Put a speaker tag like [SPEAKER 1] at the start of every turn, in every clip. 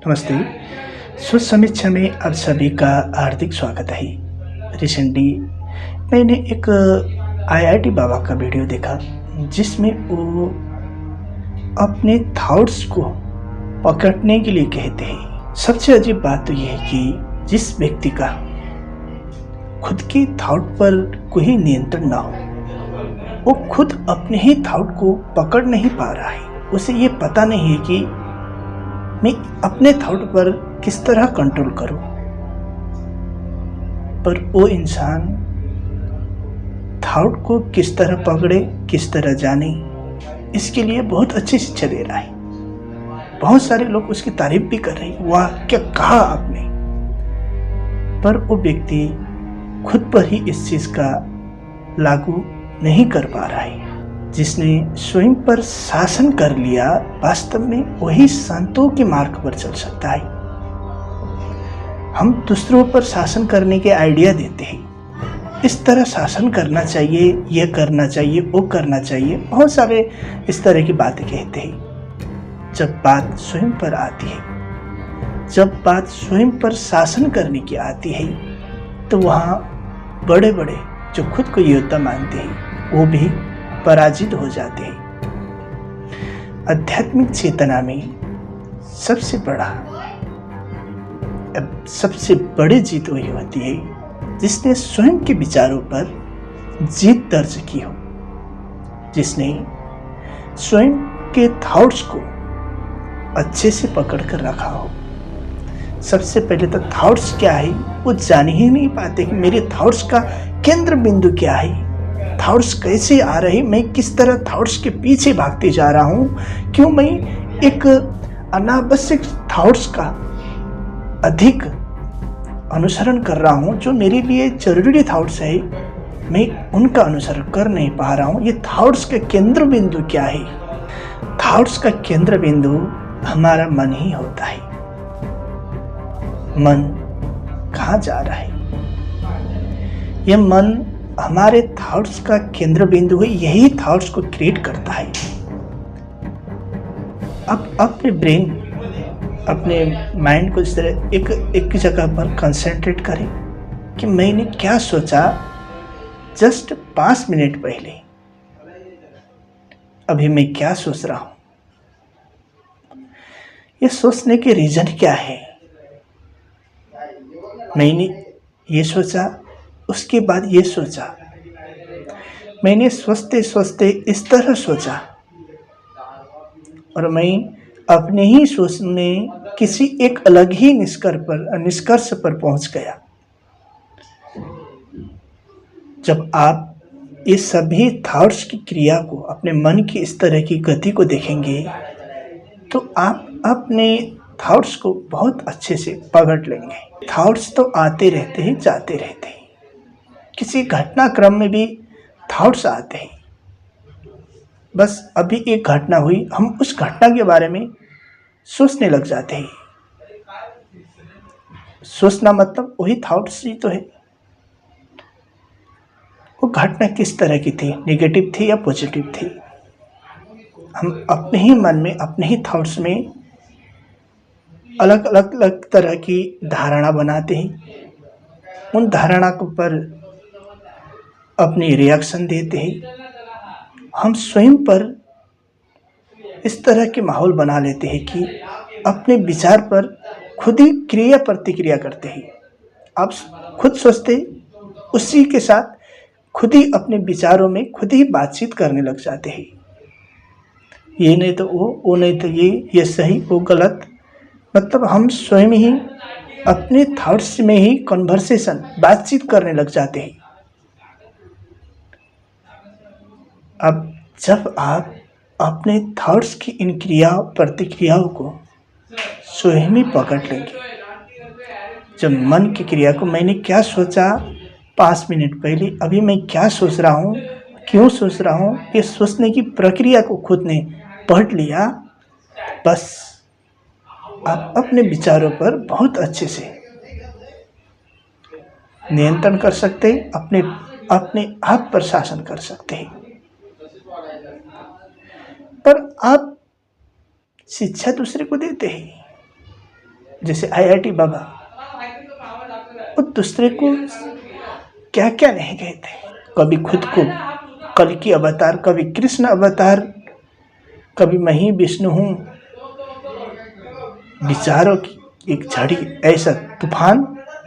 [SPEAKER 1] नमस्ते। सोच समीक्षा में आप सभी का हार्दिक स्वागत है। रिसेंटली मैंने एक आईआईटी बाबा का वीडियो देखा जिसमें वो अपने थॉट्स को पकड़ने के लिए कहते हैं। सबसे अजीब बात तो यह है कि जिस व्यक्ति का खुद के थॉट पर कोई नियंत्रण ना हो, वो खुद अपने ही थॉट को पकड़ नहीं पा रहा है। उसे ये पता नहीं है कि मैं अपने थॉट पर किस तरह कंट्रोल करूं। पर वो इंसान थॉट को किस तरह पकड़े, किस तरह जाने, इसके लिए बहुत अच्छी शिक्षा दे रहा है। बहुत सारे लोग उसकी तारीफ भी कर रहे हैं, वाह क्या कहा आपने। पर वो व्यक्ति खुद पर ही इस चीज का लागू नहीं कर पा रहा है। जिसने स्वयं पर शासन कर लिया, वास्तव में वही संतों के मार्ग पर चल सकता है। हम दूसरों पर शासन करने के आइडिया देते हैं, इस तरह शासन करना चाहिए, यह करना चाहिए, वो करना चाहिए, बहुत सारे इस तरह की बातें कहते हैं। जब बात स्वयं पर आती है, जब बात स्वयं पर शासन करने की आती है, तो वहाँ बड़े बड़े जो खुद को योद्धा मानते हैं वो भी पराजित हो जाते हैं। आध्यात्मिक चेतना में सबसे बड़ी जीत वही होती है जिसने स्वयं के विचारों पर जीत दर्ज की हो, जिसने स्वयं के थॉट्स को अच्छे से पकड़ कर रखा हो। सबसे पहले तो थॉट्स क्या है वो जान ही नहीं पाते कि मेरे थॉट्स का केंद्र बिंदु क्या है, थॉट्स कैसे आ रहे, मैं किस तरह थॉट्स के पीछे भागते जा रहा हूँ, क्यों मैं एक अनावश्यक थॉट्स का अधिक अनुसरण कर रहा हूँ। जो मेरे लिए जरूरी थॉट्स है मैं उनका अनुसरण कर नहीं पा रहा हूँ। ये थॉट्स का केंद्र बिंदु क्या है? थॉट्स का केंद्र बिंदु हमारा मन ही होता है। मन कहाँ जा रहा है? यह मन हमारे थॉट्स का केंद्र बिंदु है, यही थॉट्स को क्रिएट करता है। अब अपने ब्रेन, अपने माइंड को इस तरह एक जगह पर कंसंट्रेट करें कि मैंने क्या सोचा जस्ट 5 मिनट पहले, अभी मैं क्या सोच रहा हूं, ये सोचने के रीजन क्या है। मैंने ये सोचा, उसके बाद ये सोचा, मैंने सोचते सोचते इस तरह सोचा और मैं अपने ही सोचने किसी एक अलग ही निष्कर्ष पर पहुंच गया। जब आप इस सभी थॉट्स की क्रिया को, अपने मन की इस तरह की गति को देखेंगे तो आप अपने थॉट्स को बहुत अच्छे से पकड़ लेंगे। थॉट्स तो आते रहते हैं, जाते रहते हैं। किसी घटनाक्रम में भी थॉट्स आते हैं। बस अभी एक घटना हुई, हम उस घटना के बारे में सोचने लग जाते हैं। सोचना मतलब वही थॉट्स ही तो है। वो घटना किस तरह की थी, नेगेटिव थी या पॉजिटिव थी, हम अपने ही मन में, अपने ही थॉट्स में अलग अलग तरह की धारणा बनाते हैं। उन धारणा के ऊपर अपनी रिएक्शन देते हैं। हम स्वयं पर इस तरह के माहौल बना लेते हैं कि अपने विचार पर खुद ही क्रिया प्रतिक्रिया करते हैं। आप खुद सोचते, उसी के साथ खुद ही अपने विचारों में खुद ही बातचीत करने लग जाते हैं। ये नहीं तो वो नहीं तो ये सही, वो गलत, मतलब हम स्वयं ही अपने थॉट्स में ही कन्वर्सेशन, बातचीत करने लग जाते हैं। अब जब आप अपने थॉट्स की इन प्रतिक्रियाओं को स्वयं ही पकड़ लेंगे, जब मन की क्रिया को, मैंने क्या सोचा 5 मिनट पहले, अभी मैं क्या सोच रहा हूँ, क्यों सोच रहा हूँ, ये सोचने की प्रक्रिया को खुद ने पढ़ लिया, बस आप अपने विचारों पर बहुत अच्छे से नियंत्रण कर सकते हैं, अपने आप पर शासन कर सकते हैं। पर आप शिक्षा दूसरे को देते हैं, जैसे IIT बाबा, वो दूसरे को क्या क्या नहीं कहते, कभी खुद को कल की अवतार, कभी कृष्ण अवतार, कभी मैं ही विष्णु हूँ। विचारों की एक झड़ी, ऐसा तूफान,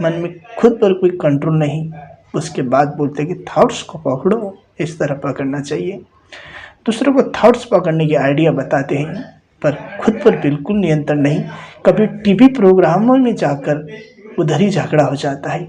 [SPEAKER 1] मन में खुद पर कोई कंट्रोल नहीं, उसके बाद बोलते कि थॉट्स को पकड़ो, इस तरह पकड़ना चाहिए। दूसरों को थॉट्स पकड़ने की आइडिया बताते हैं पर खुद पर बिल्कुल नियंत्रण नहीं। कभी टीवी प्रोग्रामों में जाकर उधर ही झगड़ा हो जाता है,